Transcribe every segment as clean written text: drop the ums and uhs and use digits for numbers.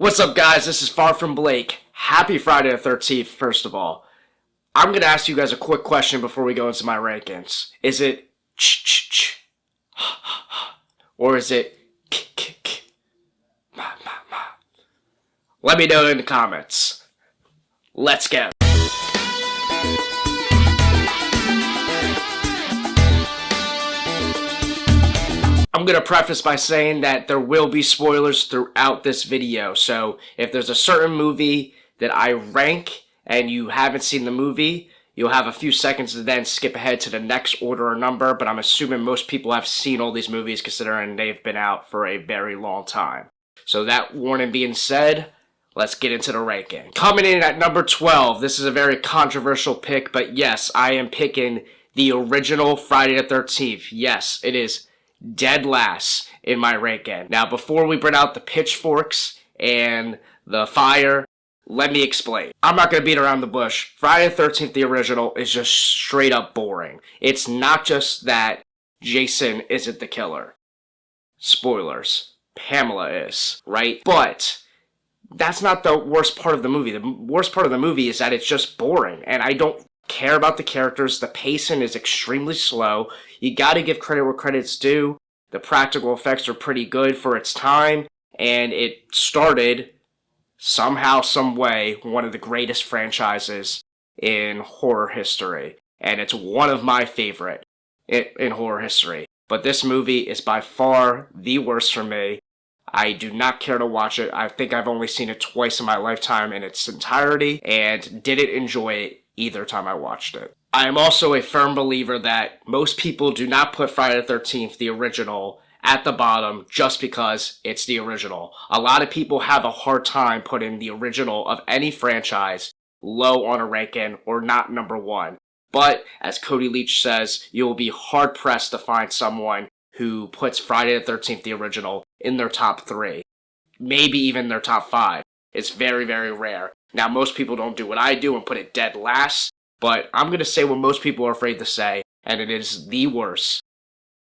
What's up, guys? This is Far From Blake. Happy Friday the 13th, first of all. I'm going to ask you guys a quick question before we go into my rankings. Is it ch-ch-ch, or is it k-k-k, ma-ma-ma? Let me know in the comments. Let's go. I'm going to preface by saying that there will be spoilers throughout this video, so if there's a certain movie that I rank and you haven't seen the movie, you'll have a few seconds to then skip ahead to the next order or number, but I'm assuming most people have seen all these movies considering they've been out for a very long time. So that warning being said, let's get into the ranking. Coming in at number 12, this is a very controversial pick, but yes, I am picking the original Friday the 13th. Yes, it is dead last in my ranking. Now, before we bring out the pitchforks and the fire, let me explain. I'm not going to beat around the bush. Friday the 13th, the original, is just straight up boring. It's not just that Jason isn't the killer. Spoilers. Pamela is, right? But that's not the worst part of the movie. The worst part of the movie is that it's just boring, and I don't care about the characters. The pacing is extremely slow. You gotta give credit where credit's due. The practical effects are pretty good for its time, and it started somehow, some way, one of the greatest franchises in horror history, and it's one of my favorite in horror history. But this movie is by far the worst for me. I do not care to watch it. I think I've only seen it twice in my lifetime in its entirety, and didn't enjoy it either time I watched it. I am also a firm believer that most people do not put Friday the 13th, the original, at the bottom just because it's the original. A lot of people have a hard time putting the original of any franchise low on a ranking or not number one. But, as Cody Leach says, you will be hard-pressed to find someone who puts Friday the 13th, the original, in their top 3. Maybe even their top 5. It's very, very rare. Now, most people don't do what I do and put it dead last, but I'm going to say what most people are afraid to say, and it is the worst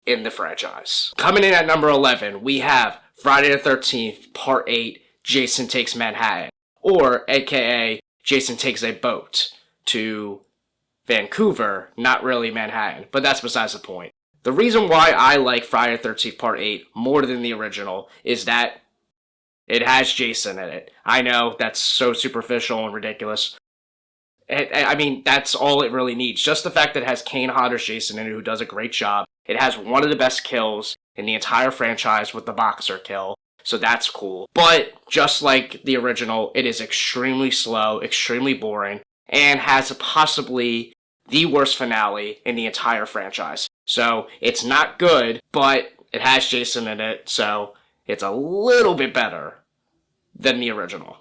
in the franchise. Coming in at number 11, we have Friday the 13th, Part 8, Jason Takes Manhattan, or aka Jason Takes a Boat to Vancouver, not really Manhattan, but that's besides the point. The reason why I like Friday the 13th, Part 8 more than the original is that it has Jason in it. I know, that's so superficial and ridiculous. I mean, that's all it really needs. Just the fact that it has Kane Hodder's Jason in it, who does a great job. It has one of the best kills in the entire franchise with the boxer kill, so that's cool. But, just like the original, it is extremely slow, extremely boring, and has possibly the worst finale in the entire franchise. So, it's not good, but it has Jason in it, so it's a little bit better than the original.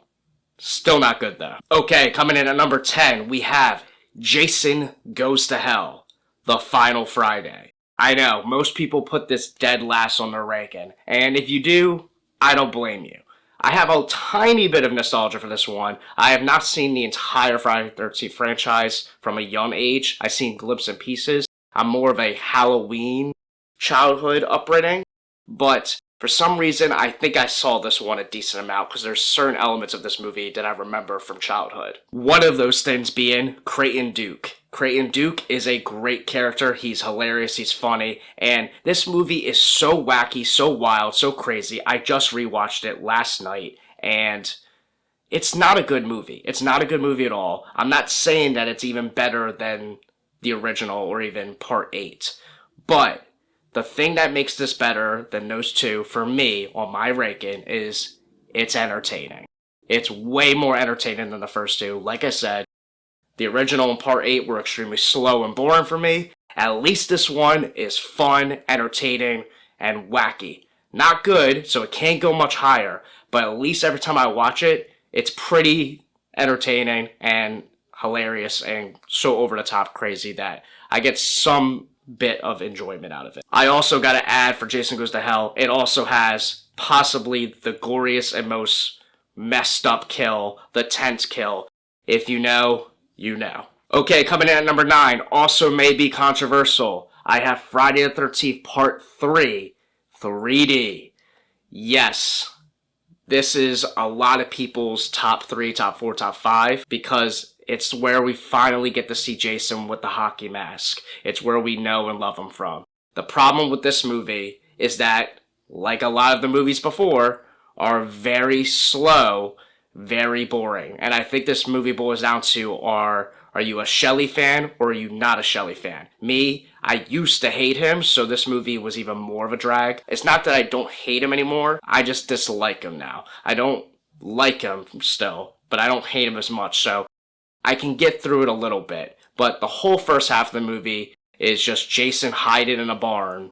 Still not good, though. Okay, coming in at number 10, we have Jason Goes to Hell, The Final Friday. I know, most people put this dead last on their ranking, and if you do, I don't blame you. I have a tiny bit of nostalgia for this one. I have not seen the entire Friday the 13th franchise from a young age. I've seen glimpses and pieces. I'm more of a Halloween childhood upbringing, but for some reason, I think I saw this one a decent amount because there's certain elements of this movie that I remember from childhood. One of those things being Creighton Duke. Creighton Duke is a great character. He's hilarious, he's funny, and this movie is so wacky, so wild, so crazy. I just rewatched it last night, and it's not a good movie. It's not a good movie at all. I'm not saying that it's even better than the original or even Part 8, but the thing that makes this better than those two, for me, on my ranking, is it's entertaining. It's way more entertaining than the first two. Like I said, the original and Part 8 were extremely slow and boring for me. At least this one is fun, entertaining, and wacky. Not good, so it can't go much higher, but at least every time I watch it, it's pretty entertaining and hilarious and so over-the-top crazy that I get some bit of enjoyment out of it. I also gotta add for Jason Goes to Hell, it also has possibly the goriest and most messed up kill, the 10th kill. If you know, you know. Okay, coming in at number 9, also may be controversial. I have Friday the 13th Part 3, 3D. Yes, this is a lot of people's top 3, top 4, top 5, because it's where we finally get to see Jason with the hockey mask. It's where we know and love him from. The problem with this movie is that, like a lot of the movies before, are very slow, very boring. And I think this movie boils down to are you a Shelley fan or are you not a Shelley fan? Me, I used to hate him, so this movie was even more of a drag. It's not that I don't hate him anymore, I just dislike him now. I don't like him still, but I don't hate him as much, so I can get through it a little bit. But the whole first half of the movie is just Jason hiding in a barn.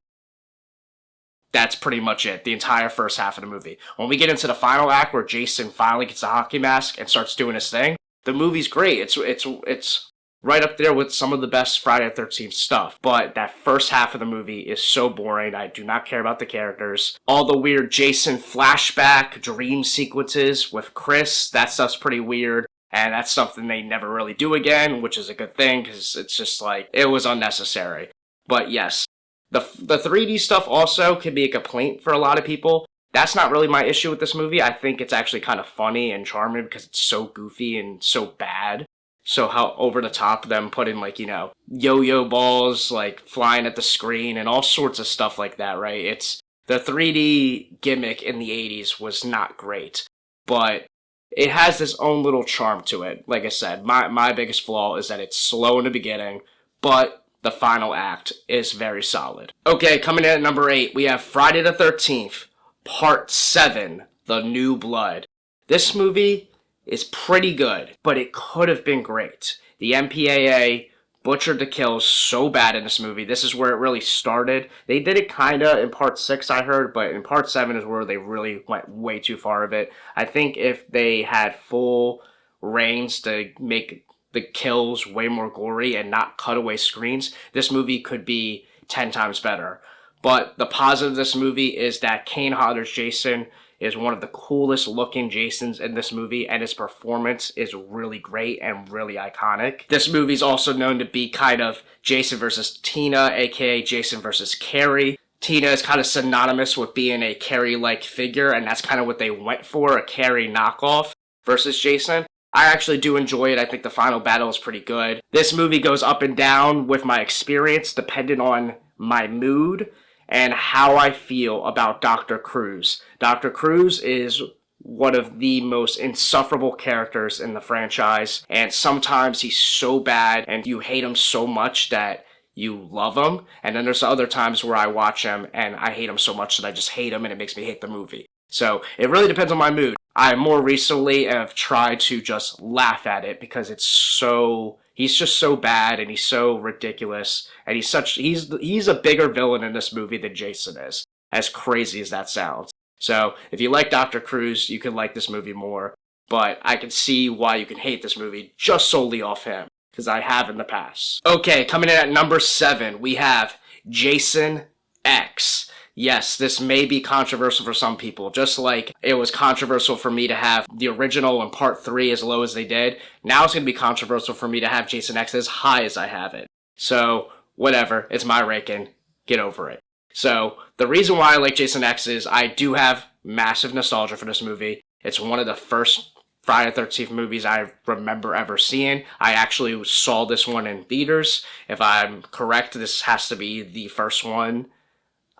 That's pretty much it, the entire first half of the movie. When we get into the final act where Jason finally gets a hockey mask and starts doing his thing, the movie's great. It's right up there with some of the best Friday the 13th stuff. But that first half of the movie is so boring. I do not care about the characters. All the weird Jason flashback dream sequences with Chris, that stuff's pretty weird. And that's something they never really do again, which is a good thing, because it's just like, it was unnecessary. But yes, the 3D stuff also can be a complaint for a lot of people. That's not really my issue with this movie. I think it's actually kind of funny and charming because it's so goofy and so bad. So how over the top them putting, like, you know, yo-yo balls, like, flying at the screen and all sorts of stuff like that, right? It's, the 3D gimmick in the 80s was not great, but it has this own little charm to it. Like I said, my biggest flaw is that it's slow in the beginning, but the final act is very solid. Okay, coming in at number 8, we have Friday the 13th, Part 7, The New Blood. This movie is pretty good, but it could have been great. The MPAA butchered the kills so bad in this movie. This is where it really started. They did it kinda in Part 6, I heard, but in Part 7 is where they really went way too far of it. I think if they had full reins to make the kills way more gory and not cutaway screens, this movie could be 10 times better. But the positive of this movie is that Kane Hodder's Jason is one of the coolest looking Jasons in this movie, and his performance is really great and really iconic. This movie's also known to be kind of Jason versus Tina, aka Jason versus Carrie. Tina is kind of synonymous with being a Carrie-like figure, and that's kind of what they went for, a Carrie knockoff versus Jason. I actually do enjoy it. I think the final battle is pretty good. This movie goes up and down with my experience, depending on my mood and how I feel about Dr. Cruz. Dr. Cruz is one of the most insufferable characters in the franchise, and sometimes he's so bad and you hate him so much that you love him, and then there's other times where I watch him and I hate him so much that I just hate him and it makes me hate the movie. So it really depends on my mood. I more recently have tried to just laugh at it because he's just so bad and he's so ridiculous, and he's a bigger villain in this movie than Jason is, as crazy as that sounds. So if you like Dr. Cruz, you can like this movie more, but I can see why you can hate this movie just solely off him, because I have in the past. Okay, coming in at number 7, we have Jason X. Yes, this may be controversial for some people. Just like it was controversial for me to have the original in Part 3 as low as they did, now it's going to be controversial for me to have Jason X as high as I have it. So, whatever. It's my ranking. Get over it. So, the reason why I like Jason X is I do have massive nostalgia for this movie. It's one of the first Friday the 13th movies I remember ever seeing. I actually saw this one in theaters. If I'm correct, this has to be the first one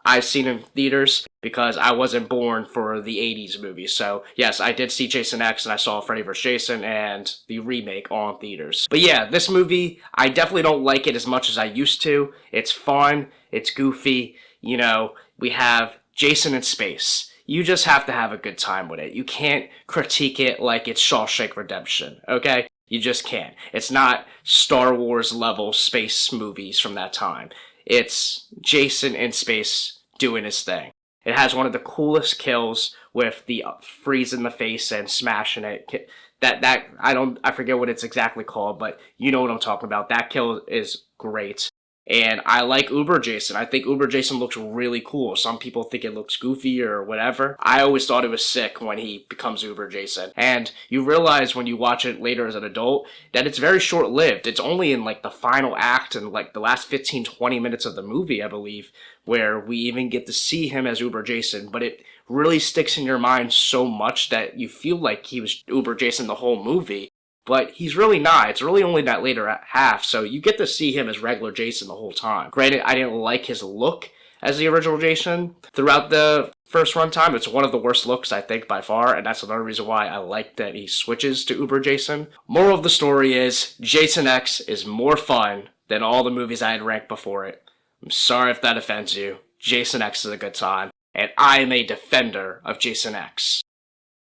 I've seen in theaters, because I wasn't born for the 80s movies. So yes, I did see Jason X, and I saw Freddy vs. Jason and the remake on theaters. But yeah, this movie, I definitely don't like it as much as I used to. It's fun, it's goofy, you know, we have Jason in space. You just have to have a good time with it. You can't critique it like it's Shawshank Redemption, okay? You just can't. It's not Star Wars level space movies from that time. It's Jason in space doing his thing. It has one of the coolest kills with the freeze in the face and smashing it. I forget what it's exactly called, but you know what I'm talking about. That kill is great. And I like Uber Jason. I think Uber Jason looks really cool. Some people think it looks goofy or whatever. I always thought it was sick when he becomes Uber Jason. And you realize when you watch it later as an adult that it's very short-lived. It's only in like the final act and like the last 15-20 minutes of the movie, I believe, where we even get to see him as Uber Jason. But it really sticks in your mind so much that you feel like he was Uber Jason the whole movie. But he's really not. It's really only that later half, so you get to see him as regular Jason the whole time. Granted, I didn't like his look as the original Jason throughout the first runtime. It's one of the worst looks, I think, by far, and that's another reason why I like that he switches to Uber Jason. Moral of the story is, Jason X is more fun than all the movies I had ranked before it. I'm sorry if that offends you. Jason X is a good time, and I am a defender of Jason X.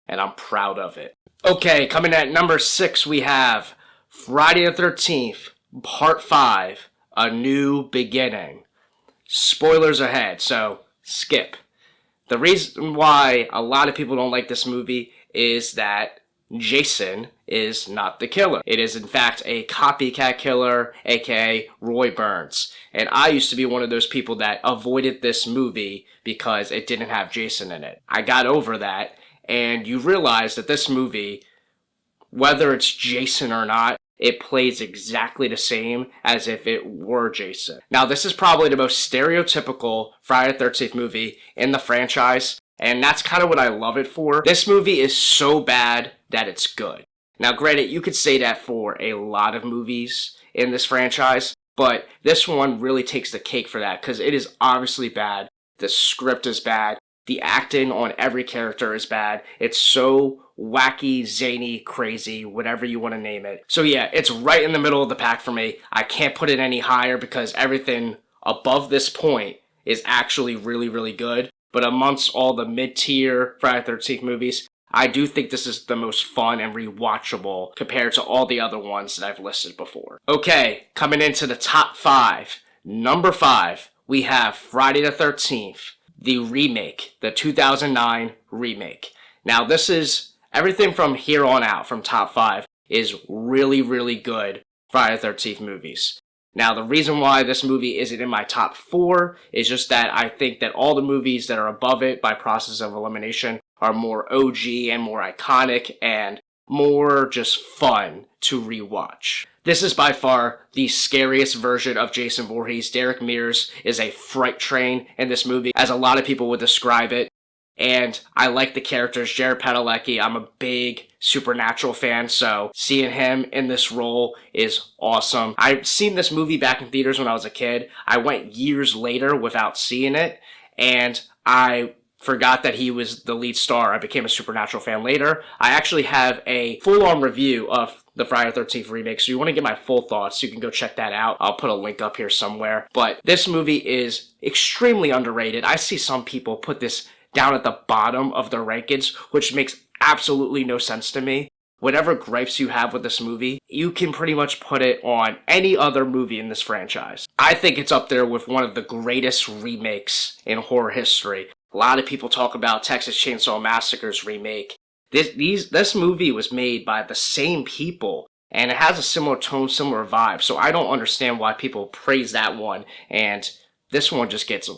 And I'm proud of it. Okay, coming at number 6, we have Friday the 13th, Part 5, A New Beginning. Spoilers ahead, so skip. The reason why a lot of people don't like this movie is that Jason is not the killer. It is in fact a copycat killer, aka Roy Burns. And I used to be one of those people that avoided this movie because it didn't have Jason in it. I got over that. And you realize that this movie, whether it's Jason or not, it plays exactly the same as if it were Jason. Now, this is probably the most stereotypical Friday the 13th movie in the franchise, and that's kind of what I love it for. This movie is so bad that it's good. Now, granted, you could say that for a lot of movies in this franchise, but this one really takes the cake for that, because it is obviously bad. The script is bad. The acting on every character is bad. It's so wacky, zany, crazy, whatever you want to name it. So yeah, it's right in the middle of the pack for me. I can't put it any higher because everything above this point is actually really, really good. But amongst all the mid-tier Friday the 13th movies, I do think this is the most fun and rewatchable compared to all the other ones that I've listed before. Okay, coming into the top 5. Number 5, we have Friday the 13th. The remake, the 2009 remake. Now this is, everything from here on out, from top 5, is really, really good Friday the 13th movies. Now the reason why this movie isn't in my top 4 is just that I think that all the movies that are above it by process of elimination are more OG and more iconic and more just fun to rewatch. This is by far the scariest version of Jason Voorhees. Derek Mears is a fright train in this movie, as a lot of people would describe it. And I like the characters. Jared Padalecki, I'm a big Supernatural fan, so seeing him in this role is awesome. I've seen this movie back in theaters when I was a kid. I went years later without seeing it, and I forgot that he was the lead star. I became a Supernatural fan later. I actually have a full-on review of the Friday the 13th remake, so you want to get my full thoughts, you can go check that out. I'll put a link up here somewhere. But this movie is extremely underrated. I see some people put this down at the bottom of their rankings, which makes absolutely no sense to me. Whatever gripes you have with this movie, you can pretty much put it on any other movie in this franchise. I think it's up there with one of the greatest remakes in horror history. A lot of people talk about Texas Chainsaw Massacre's remake. This movie was made by the same people, and it has a similar tone, similar vibe, so I don't understand why people praise that one, and this one just gets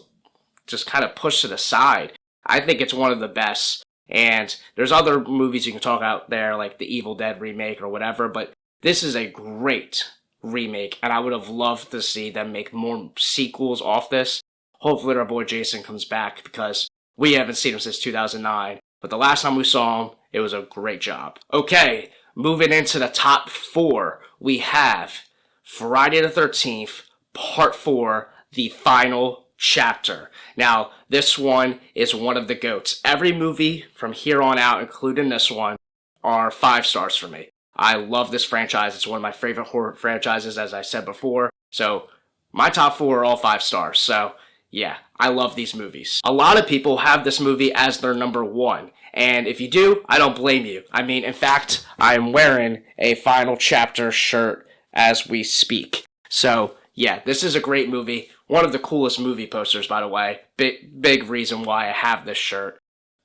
kind of pushed to the side. I think it's one of the best, and there's other movies you can talk out there, like the Evil Dead remake or whatever, but this is a great remake, and I would have loved to see them make more sequels off this. Hopefully our boy Jason comes back, because we haven't seen him since 2009. But the last time we saw him, it was a great job. Okay, moving into the top 4, we have Friday the 13th, Part 4, the final chapter. Now, this one is one of the GOATs. Every movie from here on out, including this one, are 5 stars for me. I love this franchise. It's one of my favorite horror franchises, as I said before. So, my top 4 are all 5 stars. So, yeah, I love these movies. A lot of people have this movie as their number 1. And if you do, I don't blame you. I mean, in fact, I am wearing a Final Chapter shirt as we speak. So, yeah, this is a great movie. One of the coolest movie posters, by the way. Big reason why I have this shirt.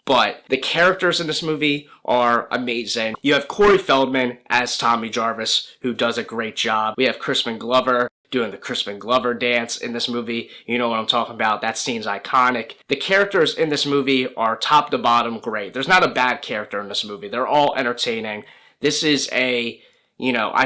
But the characters in this movie are amazing. You have Corey Feldman as Tommy Jarvis, who does a great job. We have Crispin Glover doing the Crispin Glover dance in this movie. You know what I'm talking about. That scene's iconic. The characters in this movie are top to bottom great. There's not a bad character in this movie. They're all entertaining. This is I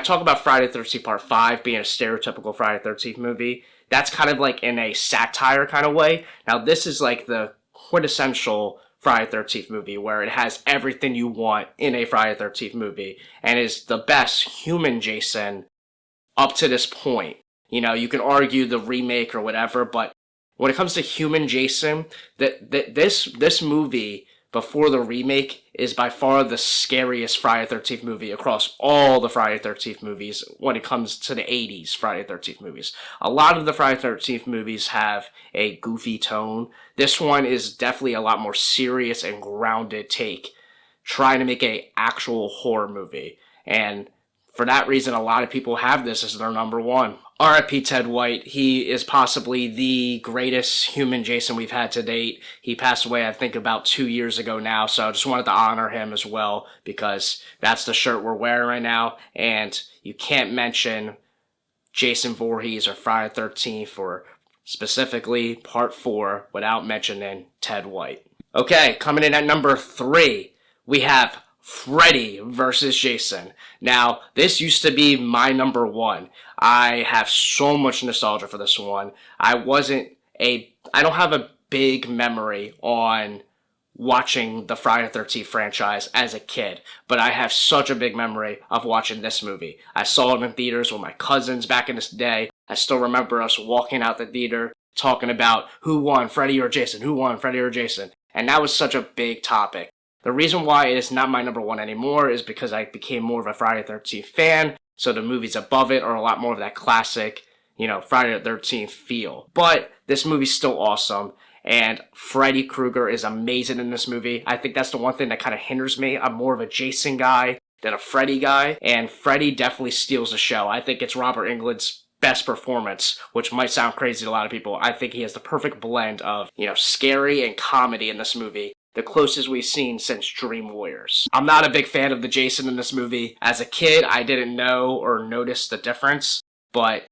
talk about Friday the 13th Part 5 being a stereotypical Friday the 13th movie. That's kind of like in a satire kind of way. Now, this is like the quintessential Friday the 13th movie where it has everything you want in a Friday the 13th movie and is the best human Jason up to this point. You can argue the remake or whatever, but when it comes to human Jason, this movie before the remake is by far the scariest Friday the 13th movie across all the Friday the 13th movies when it comes to the 80s Friday the 13th movies. A lot of the Friday the 13th movies have a goofy tone. This one is definitely a lot more serious and grounded take, trying to make an actual horror movie. And for that reason, a lot of people have this as their number one. R.I.P. Ted White. He is possibly the greatest human Jason we've had to date. He passed away, I think, about 2 years ago now, so I just wanted to honor him as well because that's the shirt we're wearing right now, and you can't mention Jason Voorhees or Friday the 13th or specifically Part 4 without mentioning Ted White. Okay, coming in at number 3, we have Freddy versus Jason. Now, this used to be my number 1. I have so much nostalgia for this one. I don't have a big memory on watching the Friday the 13th franchise as a kid, but I have such a big memory of watching this movie. I saw it in theaters with my cousins back in this day. I still remember us walking out the theater talking about who won, Freddy or Jason, who won, Freddy or Jason, and that was such a big topic. The reason why it is not my number 1 anymore is because I became more of a Friday the 13th fan, so the movies above it are a lot more of that classic, Friday the 13th feel. But this movie's still awesome, and Freddy Krueger is amazing in this movie. I think that's the one thing that kind of hinders me. I'm more of a Jason guy than a Freddy guy, and Freddy definitely steals the show. I think it's Robert Englund's best performance, which might sound crazy to a lot of people. I think he has the perfect blend of, scary and comedy in this movie. The closest we've seen since Dream Warriors. I'm not a big fan of the Jason in this movie. As a kid, I didn't know or notice the difference, but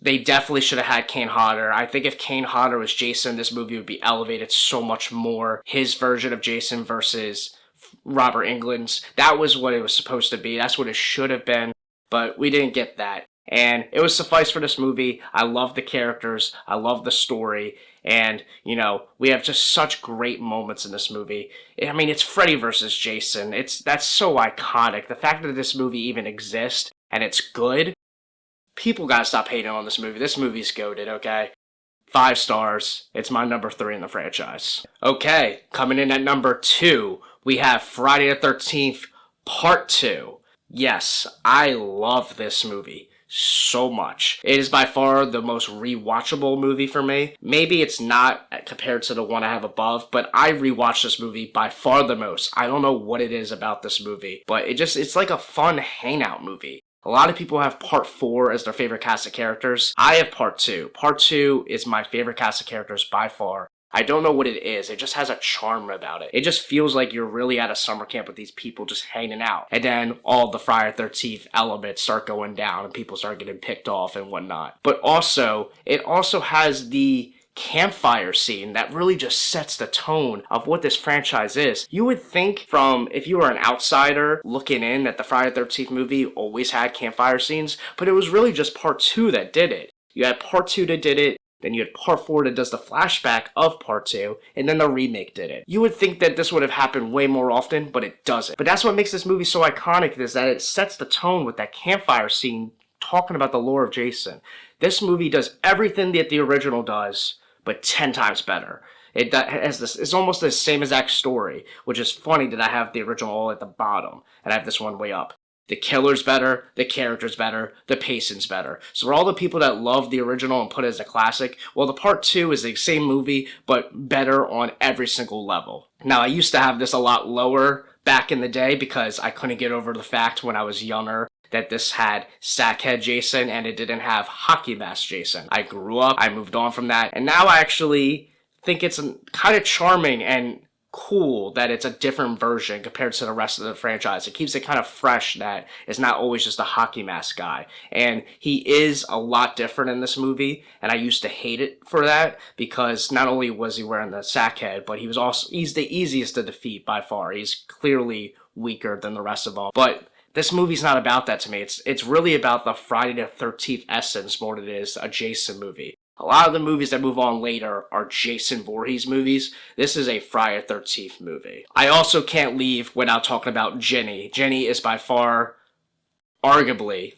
they definitely should have had Kane Hodder. I think if Kane Hodder was Jason, this movie would be elevated so much more. His version of Jason versus Robert Englund's. That was what it was supposed to be. That's what it should have been, but we didn't get that. And it was suffice for this movie. I love the characters. I love the story. And, we have just such great moments in this movie. I mean, it's Freddy versus Jason. That's so iconic. The fact that this movie even exists and it's good, people gotta stop hating on this movie. This movie's goated, okay? 5 stars. It's my number 3 in the franchise. Okay, coming in at number 2, we have Friday the 13th Part 2. Yes, I love this movie so much. It is by far the most rewatchable movie for me. Maybe it's not compared to the one I have above, but I rewatch this movie by far the most. I don't know what it is about this movie, but it's like a fun hangout movie. A lot of people have Part 4 as their favorite cast of characters. I have Part 2. Part 2 is my favorite cast of characters by far. I don't know what it is. It just has a charm about it. It just feels like you're really at a summer camp with these people just hanging out. And then all the Friday the 13th elements start going down and people start getting picked off and whatnot. But also, it also has the campfire scene that really just sets the tone of what this franchise is. You would think if you were an outsider looking in that the Friday the 13th movie always had campfire scenes, but it was really just Part 2 that did it. You had Part 2 that did it, then you had Part 4 that does the flashback of Part 2, and then the remake did it. You would think that this would have happened way more often, but it doesn't. But that's what makes this movie so iconic, is that it sets the tone with that campfire scene talking about the lore of Jason. This movie does everything that the original does, but 10 times better. It's almost the same exact story, which is funny that I have the original all at the bottom, and I have this one way up. The killer's better, the character's better, the pacing's better. So for all the people that love the original and put it as a classic, well, the Part 2 is the same movie, but better on every single level. Now, I used to have this a lot lower back in the day because I couldn't get over the fact when I was younger that this had Sackhead Jason and it didn't have Hockey Mask Jason. I grew up, I moved on from that, and now I actually think it's kind of charming and cool that it's a different version compared to the rest of the franchise. It keeps it kind of fresh that it's not always just a hockey mask guy. And he is a lot different in this movie, and I used to hate it for that because not only was he wearing the sack head, but he's the easiest to defeat by far. He's clearly weaker than the rest of them. But this movie's not about that to me. It's really about the Friday the 13th essence more than it is a Jason movie. A lot of the movies that move on later are Jason Voorhees movies. This is a Friday the 13th movie. I also can't leave without talking about Jenny. Jenny is by far, arguably,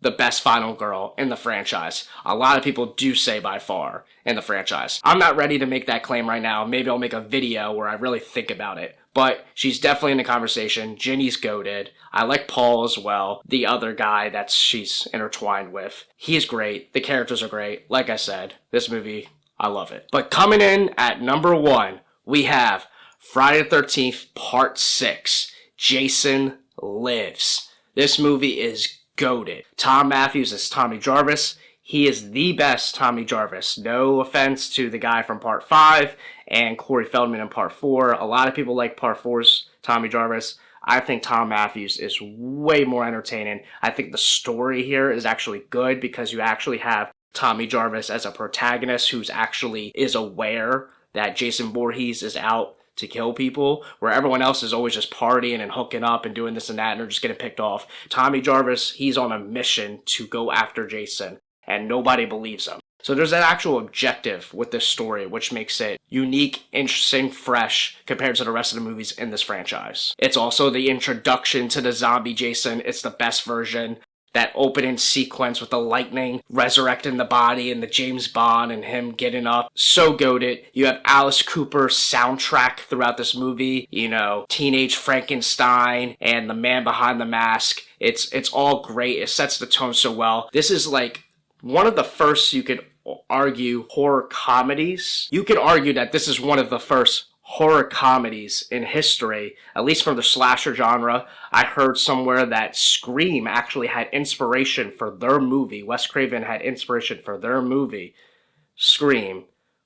the best final girl in the franchise. A lot of people do say by far in the franchise. I'm not ready to make that claim right now. Maybe I'll make a video where I really think about it. But she's definitely in the conversation. Ginny's goated. I like Paul as well, the other guy that she's intertwined with. He's great. The characters are great. Like I said, this movie, I love it. But coming in at number 1, we have Friday the 13th Part 6, Jason Lives. This movie is goated. Tom Matthews is Tommy Jarvis. He is the best Tommy Jarvis. No offense to the guy from Part 5 and Corey Feldman in Part 4. A lot of people like Part 4's Tommy Jarvis. I think Tom Matthews is way more entertaining. I think the story here is actually good because you actually have Tommy Jarvis as a protagonist who's actually is aware that Jason Voorhees is out to kill people, where everyone else is always just partying and hooking up and doing this and that and they're just getting picked off. Tommy Jarvis, he's on a mission to go after Jason, and nobody believes him. So there's an actual objective with this story, which makes it unique, interesting, fresh compared to the rest of the movies in this franchise. It's also the introduction to the zombie Jason. It's the best version. That opening sequence with the lightning resurrecting the body and the James Bond and him getting up. So goated. You have Alice Cooper's soundtrack throughout this movie. You know, Teenage Frankenstein and The Man Behind the Mask. It's all great. It sets the tone so well. This is like one of the first, you could argue, horror comedies. You could argue that this is one of the first horror comedies in history, at least from the slasher genre. I heard somewhere that Scream actually had inspiration for their movie. Wes Craven had inspiration for their movie, Scream,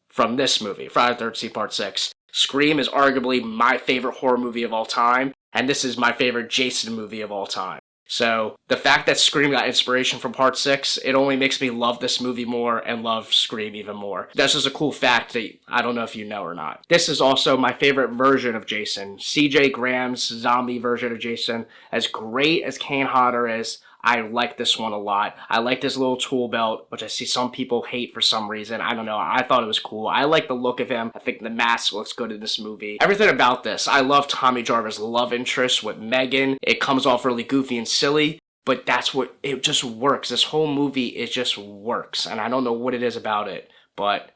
from this movie, Friday the 13th Part 6. Scream is arguably my favorite horror movie of all time, and this is my favorite Jason movie of all time. So the fact that Scream got inspiration from Part 6, it only makes me love this movie more and love Scream even more. That's just a cool fact that I don't know if you know or not. This is also my favorite version of Jason. CJ Graham's zombie version of Jason. As great as Kane Hodder is, I like this one a lot. I like this little tool belt, which I see some people hate for some reason. I don't know. I thought it was cool. I like the look of him. I think the mask looks good in this movie. Everything about this. I love Tommy Jarvis' love interest with Megan. It comes off really goofy and silly, but that's what, it just works. This whole movie, it just works. And I don't know what it is about it, but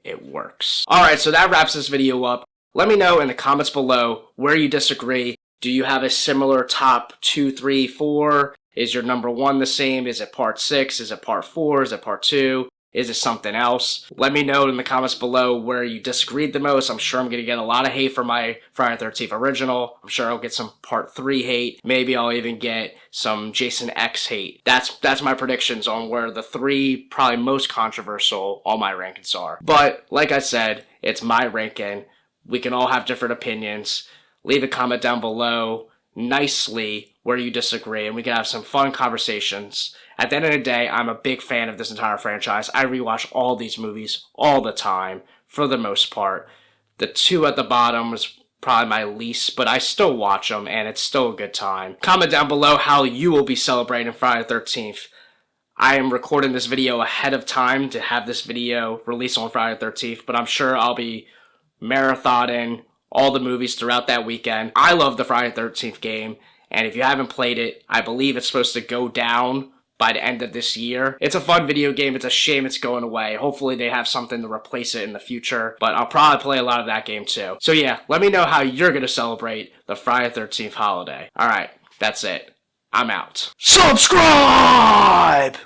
it works. Alright, so that wraps this video up. Let me know in the comments below where you disagree. Do you have a similar top 2, 3, 4? Is your number 1 the same? Is it Part 6? Is it Part 4? Is it Part 2? Is it something else? Let me know in the comments below where you disagreed the most. I'm sure I'm going to get a lot of hate for my Friday the 13th original. I'm sure I'll get some Part 3 hate. Maybe I'll even get some Jason X hate. That's my predictions on where the 3 probably most controversial all my rankings are. But like I said, it's my ranking. We can all have different opinions. Leave a comment down below nicely where you disagree, and we can have some fun conversations. At the end of the day, I'm a big fan of this entire franchise. I rewatch all these movies all the time, for the most part. The 2 at the bottom was probably my least, but I still watch them, and it's still a good time. Comment down below how you will be celebrating Friday the 13th. I am recording this video ahead of time to have this video released on Friday the 13th, but I'm sure I'll be marathoning all the movies throughout that weekend. I love the Friday the 13th game, and if you haven't played it, I believe it's supposed to go down by the end of this year. It's a fun video game. It's a shame it's going away. Hopefully they have something to replace it in the future, but I'll probably play a lot of that game too. So yeah, let me know how you're going to celebrate the Friday the 13th holiday. Alright, that's it. I'm out. Subscribe!